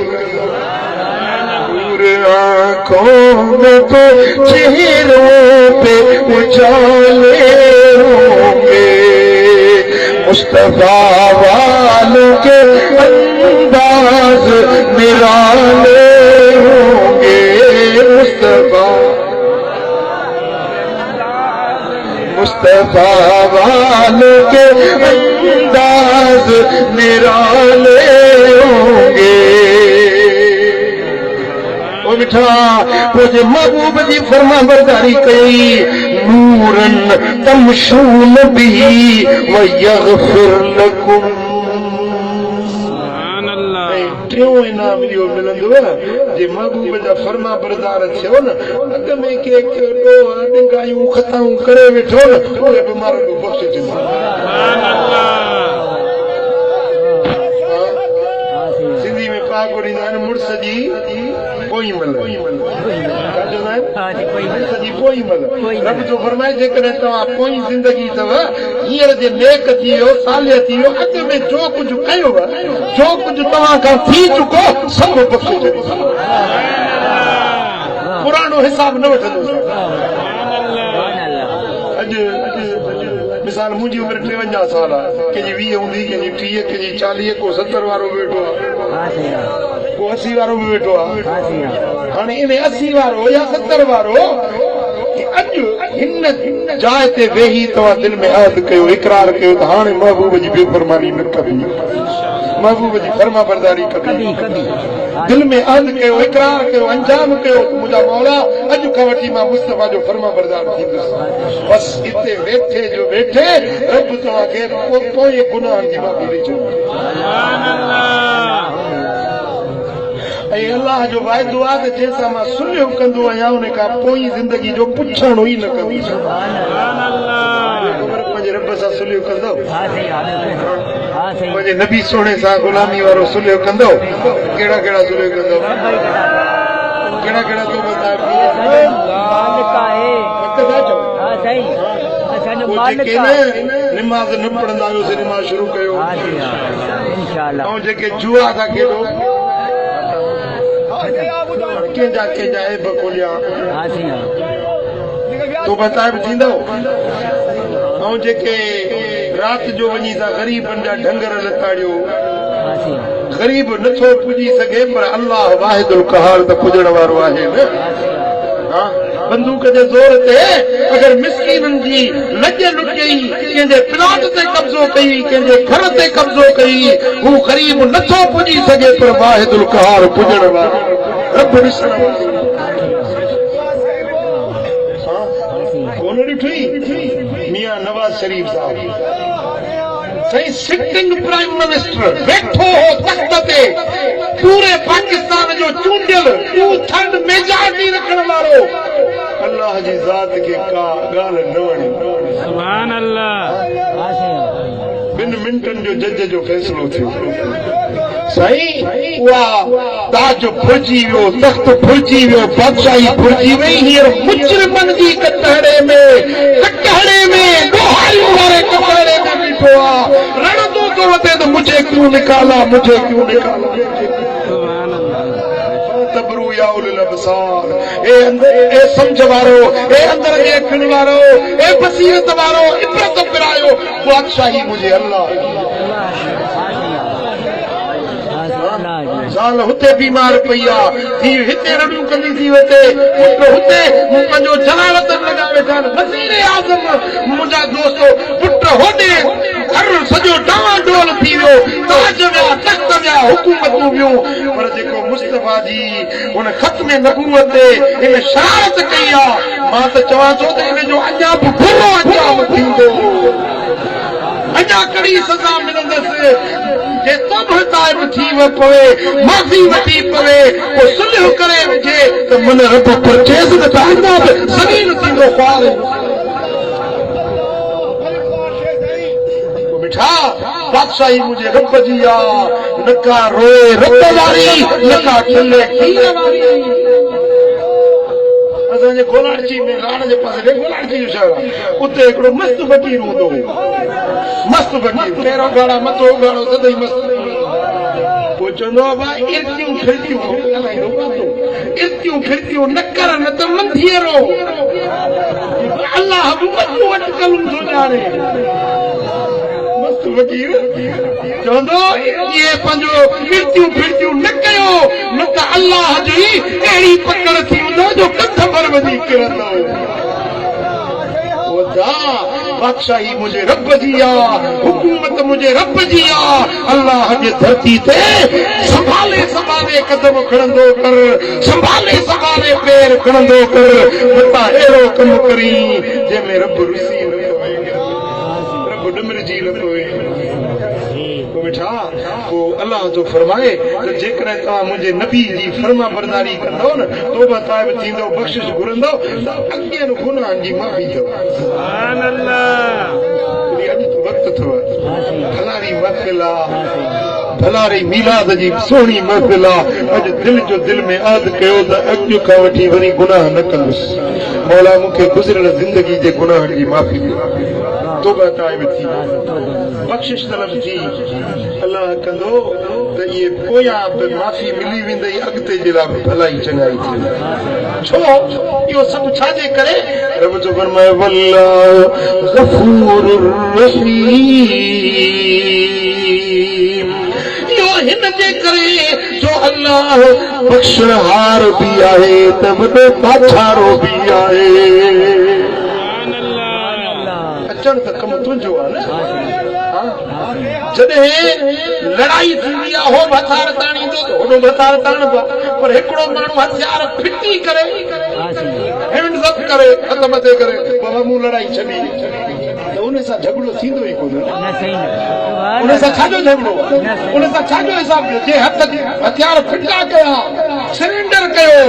नूर आँखों में तो चेहरों पे उजाले होंगे, मुस्तफा वालों के अंदाज निराले होंगे, मुस्तफा वालों के अंदाज निराले होंगे। ओ मिठा मुझे महबूब जी फरमा बरदारी कई, नूरन तमशून भी व यगफिर लकुम। टियों इनाम इहो मिलंदो जे महबूब जा फरमा बरदार थियो न, अॻ में के ॾिंगायूं खताऊं करे वेठो न, उहे बीमार को बख़्शे ॾींदो। सिंधी में पाक ॾींदा आहिनि मुड़ुस जी पोई मल, रब जो फरमाए जेकॾहिं तव्हां पोई ज़िंदगी अथव, हींअर जे नेक थी वियो, सालिह थी वियो, अॻ में जो कुझु कयो, जो कुझु तव्हां खां थी चुको सभु बख़्शे छॾींदो, पुराणो हिसाब न वठंदो। मिसाल मुंहिंजी उमिरि 53 साल आहे, कंहिंजी 20 हूंदी, कंहिंजी 30, कंहिंजी 40, को 70 वारो बि वेठो आहे, को 80 वारो बि वेठो आहे। हाणे इन 80 वारो या 70 वारो अॼु हिन जाइ ते वेही तव्हां दिल में अहद कयो, इकरार कयो त हाणे महबूब जी बेफ़रमानी न कबी, महबूब जी फरमा बरदारी कबी, दिल में अहद कयो, इकरार कयो, अंजाम कयो त मुंहिंजा मौला अॼु खां वठी मां मुस्तफा जो फरमा बरदार थींदुसि। बस हिते वेठे जो वेठे रब तव्हांखे पोइ गुनाहनि जी माफ़ी ॾेई छॾींदो। ऐं अल्लाह जो वाइदो आहे त जंहिंसां मां सुलियो कंदो आहियां उन खां पोइ ज़िंदगी जो पुछण ई न कंदुसि। पंहिंजे रब सां सुलियो कंदो, पंहिंजे नबी सोणे सां गुलामी वारो सुलियो कंदो, कहिड़ा कहिड़ा सुलियो कंदो, कहिड़ा कहिड़ा तो बताए। निमाज़ न पढ़ंदा आहियोसीं, निमाज़ शुरू कयो, ऐं जेके जुआ था खेॾो, कंहिंजा कंहिंजा ऐब खोलिया तो बताए बि थींदो, ऐं जेके राति जो वञी था ग़रीबनि जा ढंगर लताड़ियो, ग़रीब नथो पुॼी सघे पर अल्लाह वाहिदुल क़हार त पुॼण वारो आहे न। बंदूक जे ज़ोर ते अगर मिस्कीननि जी लॼ लुटई, कंहिंजे प्लाट ते कब्ज़ो कई, कंहिंजे घर ते कब्ज़ो कई, हू ग़रीब नथो पुॼी सघे पर वाहिदुल क़हार पुॼण वारो रब ॾिसण वारो। कोन ॾिठी मियां नवाज़ शरीफ साहब सही सिटिंग प्राइम मिनिस्टर वेठो हो तख़्त ते, पूरे पाकिस्तान जो चूंडियल 2/3 मेजॉरिटी रखण वारो, अल्लाह जी ज़ात खे का ॻाल्हि न वणी। सुभान अल्लाह। 2 मिंटनि जो जज जो फ़ैसिलो थियो। साईं उहा ताज फुरिजी वियो, तख़्त फुरिजी वियो, बादशाही फुरिजी वई, हींअर मुजरिमनि जी कटहरे में ॾोहारियूं वारे कटहरे में बीठो आहे, रणंदो थो वधे त मुझे क्यों निकाला, मुझे क्यों निकाला। तबरू या उलिल अबसार, ए समझ वारो, ए अंदर के अखिण वारो, ए बसीरत वारो, इब्रत पिरायो, बादशाही मुझे अल्लाह। ज़ाल हुते बीमार पई आहे, हिते रड़ियूं कंदी थी वञे, पुट हुते पंहिंजो जलावत लॻा वेठा आहिनि, वज़ीर आज़म मुंहिंजा दोस्तो, पुट होॾे घर सॼो डावाडोल थी वियो, ताज विया, तख़्त विया, हुकूमतूं वियूं, पर जेको मुस्तफा जी हुन ख़त्म नबूवत ते हिन शरारत कई आहे, मां त चवां थो त हिन जो अञा बि बुरो अंजाम थींदो, अञा कड़ी सज़ा मिलंदसि। जे तोबह ताइब थी व पवे माफ़ी वठी पवे को सुलह करे विझे त मन रब परचेज़ न पाईंदो ज़मीन थींदो ख्वार मिठा बादशाही मुझे रब जी आ नका रोए रब वारी नका खिले खीर वारी असांजे गोलाड़ची में राण जे पासे गोलाड़ची जो शहर उते हिकिड़ो मस्त फकीर हूंदो मस्त फकीर पहिरों गाड़ा मथो गाड़ो सदाई मस्त पोइ चवंदो भाई इर्तियूं फिरतियूं न कर न त मंधियरो अल्लाह बि वॾो अटकलूं थो ॼाणे फकीर चवंदो ये पंहिंजो इर्तियूं फिरतियूं न कयो न त अल्लाह जी अहिड़ी पकड़ थी हूंदो जो कथ भर वञी किरंदो बादशाही मुझे रब जी आ हुकूमत मुझे रब जी आ अल्लाह जे धरती ते संभाले संभाले कदम खणंदो कर संभाले संभाले पैर खणंदो कर मता अहिड़ो कम करी जंहिंमें रब रुसी न पवे रब डमरजी न पवे मिठा वो अल्लाह तो फरमाए तो जेकर तव्हां मुंहिंजे नबी जी फर्मा बरदारी कंदो न तौबा ताइब थींदो बख़्शिश घुरंदो अॻियनि गुनाहनि जी माफ़ी अथव सुभान अल्लाह अॼु तो वक़्तु अथव भलारी महफ़िल आहे भलारी मीलाद जी सोणी महफ़िल आहे अॼु दिलि जो दिलि में आद कयो त अॻु खां वठी वरी गुनाह न कंदुसि मौला मूंखे गुज़िरियल ज़िंदगी जे गुनाहनि जी माफ़ी ॾियो तौबा ताइब थी बख़्शिश तलब थी अल्लाह कंदो त इहे पोयां बि माफ़ी मिली वेंदई अॻिते जे लाइ भलाई चङाई थी छो इहो सभु छाजे करे रब जो फरमाए वल्लाहु गफूरुर रहीम इहो हिन जे करे जो अल्लाह बख़्शहार बि आहे त वॾो पाछारो बि आहे अचण त कम तुंहिंजो आहे न जॾहिं लड़ाई थींदी आहे हो हथियार ताणींदो त होॾो हथियार ताणबो पर हिकिड़ो माण्हू हथियार फिटी करे हैंड्स अप करे हथ मथे करे बाबा मूं लड़ाई छॾी त उन सां झगड़ो थींदो ई कोन उन सां छाजो झगड़ो उन सां छाजो हिसाब जे हथ हथियार फिटा कया सरेंडर कयो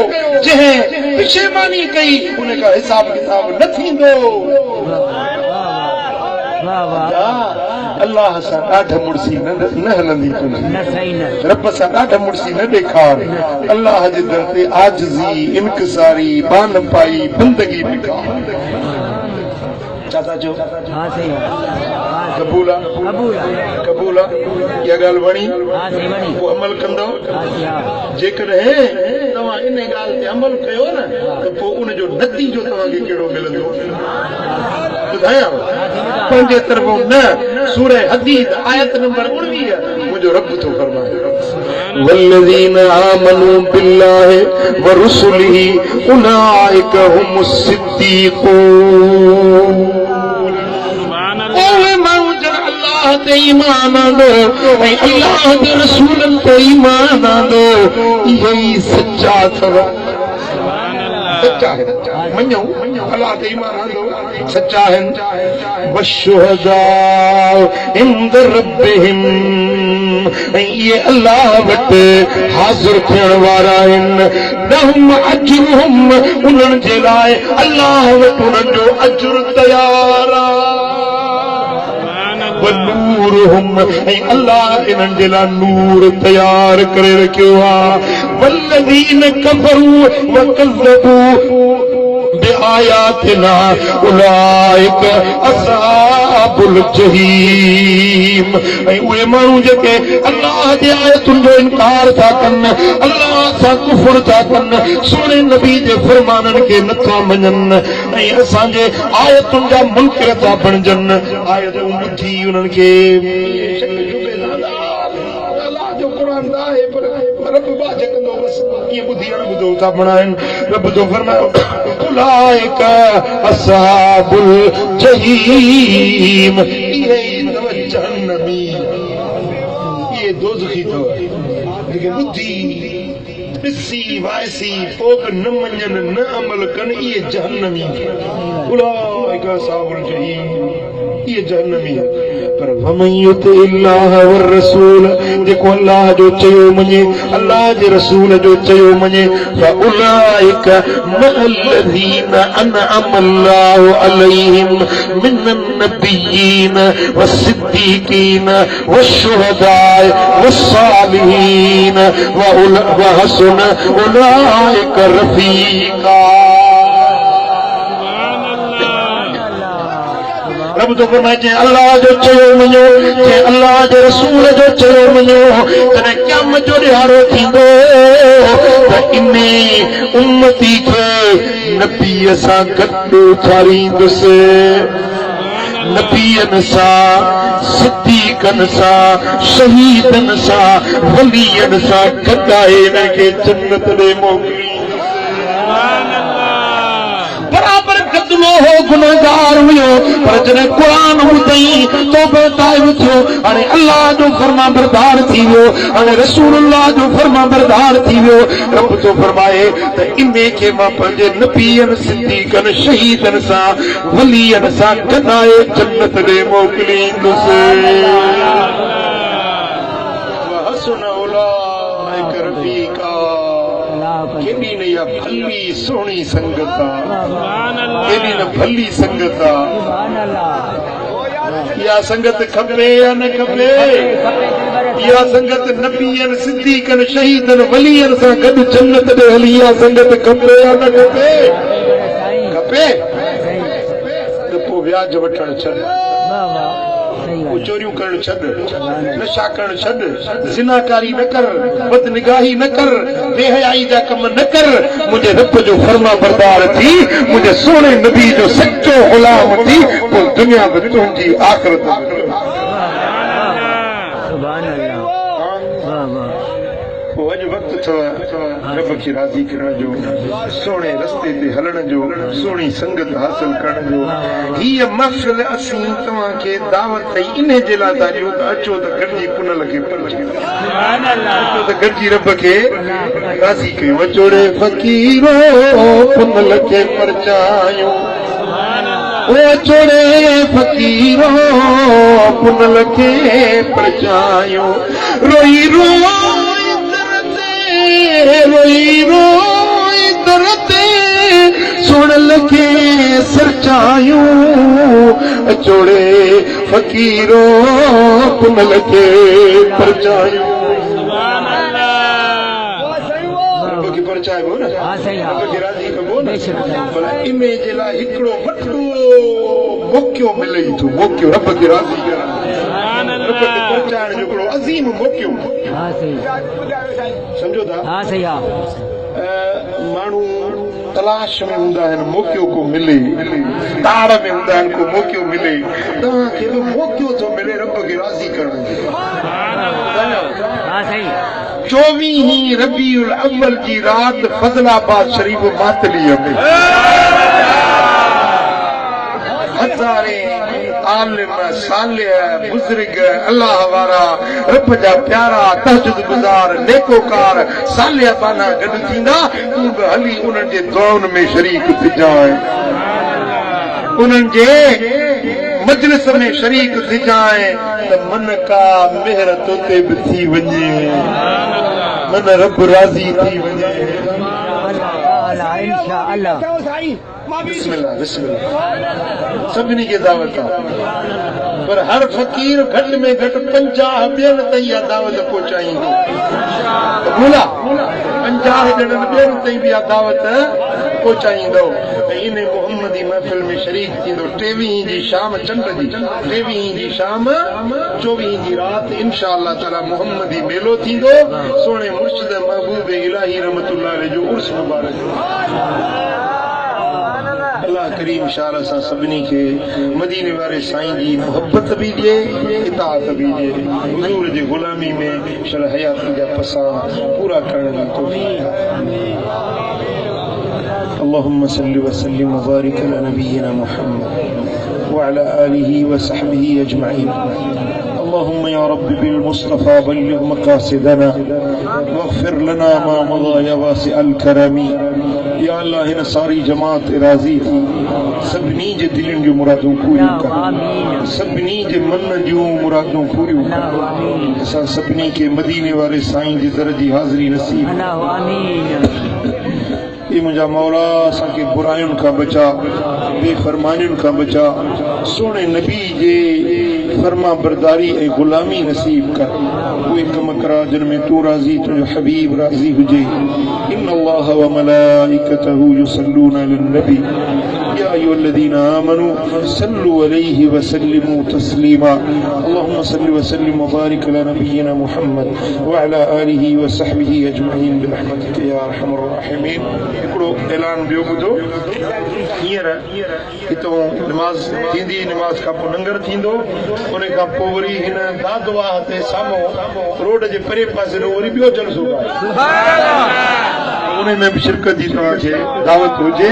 जंहिं पिछेमानी कई उन खां हिसाब किताब न थींदो अल्लाह सां ॾाढ मुड़सी न हलंदी तुंहिंजी रब सां ॾाढ मुड़सी न ॾेखार अल्लाह जे दर ते आजिज़ी इनकिसारी बान पाई बंदगी ॾेखार छा था चओ कबूल कबूल इहा ॻाल्हि वणी पोइ अमल कंदो जेकॾहिं तव्हां इन ॻाल्हि ते अमल कयो न त पोइ उनजो नतीजो तव्हांखे कहिड़ो मिलंदो ॿुधायां पंहिंजे तरफ़ो न सूरह हदीद आयत नंबर 19 मुंहिंजो रब थो फरमाए वल्लज़ीन आमनू बिल्लाहि व रुसुलिही उलाइक हुमुस सिद्दीक़ून ओए माण्हू जन अल्लाह ते ईमान आंदो ऐं अल्लाह जे रसूलनि ते ईमान आंदो इहे ई सच्चा अथव सच्चा है मञो अल्लाह ते ईमान आंदो सच्चा आहिनि वशुहदा इंद रब्बिहिम ऐं इहे अल्लाह वटि हाज़िर थियण वारा आहिनि लहुम अजरुहुम उन्हनि जे लाइ अल्लाह वटि उन्हनि जो अजर तयार वनूरुहुम ऐं अल्लाह इन्हनि जे लाइ नूर तयार करे रखियो आहे वल्लज़ीन कफ़रू वकज़्ज़बू बिआयातिना उलाइक अस्हाबुल जहीम ऐं उहे माण्हू जेके अल्लाह जे आयतुनि जो इनकार था कनि अल्लाह सां कुफर था कनि सुहिणे नबी जे फरमाननि खे नथा मञनि ऐं असांजे आयतुनि जा मुनकिर था बणजनि आयतूं ॿुधी उन्हनि खे उलाइक अस्हाबुल जहीम इहे जहन्नमी इहे दोज़खी अथव जेके ॿुधी ॾिसी वाइसी पोइ न मञनि न अमल कनि इहे जहन्नमी उलाइक अस्हाबुल जहीम ये जहन्नमी है। पर वमन युतिल्लाह वर रसूल, जेको अल्लाह जो चयो मञे, अल्लाह जे रसूल जो चयो मञे, फउलाइका मअल्लज़ीना अनअम अल्लाहु अलैहिम मिनन नबिय्यीन वस्सिद्दीकीन वश्शुहदाए वस्सालिहीन व हसन उलाइका रफीका। रब तो फरमाए जे अल्लाह जो चयो मञो, जे अल्लाह जे रसूल जो चयो मञो, तॾहिं क़यामत जो ॾियारो थींदो त इन उम्मती खे नबीअ सां गॾु उथारींदुसि, नबीअनि सां, सिद्दीक़नि सां, शहीदनि सां, वलीअनि सां गॾाए हिन खे जन्नत ॾे मोकिली। बराबर कदमो हो गुनाहगार हुयो, पर जॾहिं क़ुरान ॿुधई तौबा ताइब थियो, हाणे अल्लाह जो फर्मा बरदार थी वियो, हाणे रसूलुल्लाह जो फर्मा बरदार थी वियो। रब तो फरमाए त इने खे मां पंहिंजे नबीअनि, सिद्दीक़नि, शहीदनि सां, वलीअनि सां गॾाए जन्नत ॾे मोकिलींदुसि। केॾी न इहा भली सोणी संगत आहे, केॾी न भली संगत आहे। इहा संगत खपे या न खपे? इहा संगत नबीअनि, सिद्दीक़नि, शहीदनि, वलीअनि सां गॾु जन्नत ॾे हली, इहा संगत खपे या न खपे? खपे त पोइ व्याज वठणु छॾ, चोरियूं करणु छॾ, नशा करणु छॾ, ज़िनाकारी न कर, बदनिगाही न कर, बेहयाई जा कम न कर, मुंहिंजे रब जो फर्मा बरदार थी, मुंहिंजे सोने नबी जो सच्चो गुलाम थी, पोइ दुनिया में तुंहिंजी आख़िरत में। अॼु वक़्तु अथव रब खे राज़ी करण जो, सोणे रस्ते ते हलण जो, सोणी संगत हासिल करण जो। हीअ महफ़िल असीं तव्हांखे दावत ॾेई इन जे लाइ था ॾियूं त अचो त गॾिजी पुनल खे परचायूं, अचो त गॾिजी रब खे राज़ी कयूं। अचोड़े फ़क़ीरो पुनल खे परचायूं, अचोड़े फ़क़ीरो पुनल खे परचायूं। रोई रोई दर ते सुणल खे सरचायूं, अचोड़े फ़क़ीरो पुनल खे परचायूं। रब खे परचाइबो न, रब खे राज़ी कबो न, पर इन जे लाइ हिकिड़ो वॾो मौक़ो मिले थो, मौक़ो रब खे राज़ी करण, रब खे परचाइण जो हिकिड़ो अज़ीम मौक़ो। समझो था? हाँ सही है। माण्हू तलाश में हूंदा आहिनि, मौक़ो को मिले, ताड़ में हूंदा आहिनि, को मौक़ो मिले। तव्हांखे बि मौक़ो थो मिले रब खे राज़ी करण जो। हाँ सही। 24 रबीउल अव्वल जी रात फज़लाबाद शरीफ मातलीअ में हज़ारे आलिम, सालिह, बुज़ुर्ग, अल्लाह वारा, रब जा प्यारा, तहज्जुद गुज़ार, नेकोकार, सालिह बाना गॾु थींदा, तूं बि हली उन्हनि जे दुआउनि में शरीक थिजांइ, उन्हनि जे मजलिस में शरीक थिजांइ, त मन का मेहर तोते बि थी वञे, मन रब राज़ी थी वञे। बिस्मिल्लाह बिस्मिल्लाह। सभिनी खे दावत आहे, पर हर फ़क़ीर घटि में घटि 50 ॿियनि ताईं इहा दावत पहुचाईंदो। बोला 50 ॼणनि ॿियनि ताईं बि इहा दावत पहुचाईंदो। इन मोहम्मदी महफ़िल में शरीक थींदो। 23 जी शाम चंड जी, 23 जी शाम 24 जी रात इंशा अल्लाह ताला मोहम्मदी मेलो थींदो। सोणे मुर्शिद महबूब इलाही रहमतुल्लाह अलैह जो उर्स मुबारक। अल्लाह करीम इशारा सां सभिनी खे मदीने वारे साईं जी मोहब्बत बि ॾिए, इताअत बि ॾिए, हुज़ूर जी ग़ुलामी में शल हयाती जा पसां पूरा करण जी तौफ़ीक़। अल्लाहुम्मा सल्लि व सल्लिम व बारिक अला नबिय्यिना मुहम्मद व अला आलिहि व सहबिहि अजमईन। اللهم يا رب بالمصطفى بلغ مقاصدنا واغفر لنا ما مضى يا واسع الكرم। या अल्लाह हिन सारी जमात ते राज़ी थी सभिनी जे दिलनि जूं मुरादूं पूरियूं कर सभिनी जे मन जूं मुरादूं पूरियूं कर असां सभिनी खे मदीने वारे साईं जे दर जी हाज़िरी नसीब ये मुझा मौला असांखे बुरायुनि खां बचा बेफरमानियुनि खां बचा सोने नबी जे फरमा बरदारी ऐं गुलामी नसीब कर उहे कम करा जिन में तू राज़ी तुंहिंजो हबीब राज़ी हुजे इन्न अल्लाह व मलाइकतहू युसल्लूना अलन नबी या अय्युहल्लज़ीना आमनू सल्लू अलैहि व सल्लिमू तस्लीमा अल्लाहुम्मा सल्लि व सल्लिम व बारिक अला नबिय्यिना मुहम्मद व अला आलिहि व सहबिहि अजमईन बिरहमतिका या अरहमर राहिमीन। हिकिड़ो ऐलान ॿियो ॿुधो हींअर हितां नमाज़ थींदी नमाज़ खां पोइ लंगर थींदो उन खां पोइ वरी हिन दादवाह ते साम्हूं रोड जे परे पासे वरी ॿियो जलसो उन में बि शिरकत जी तव्हांखे दावत हुजे।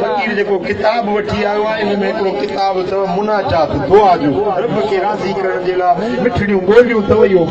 फकीर जेको किताब वठी आयो आहे इन में हिकिड़ो किताब अथव मुनाजात दुआ जो रब खे राज़ी करण जे लाइ मिठड़ियूं ॿोलियूं अथव इहो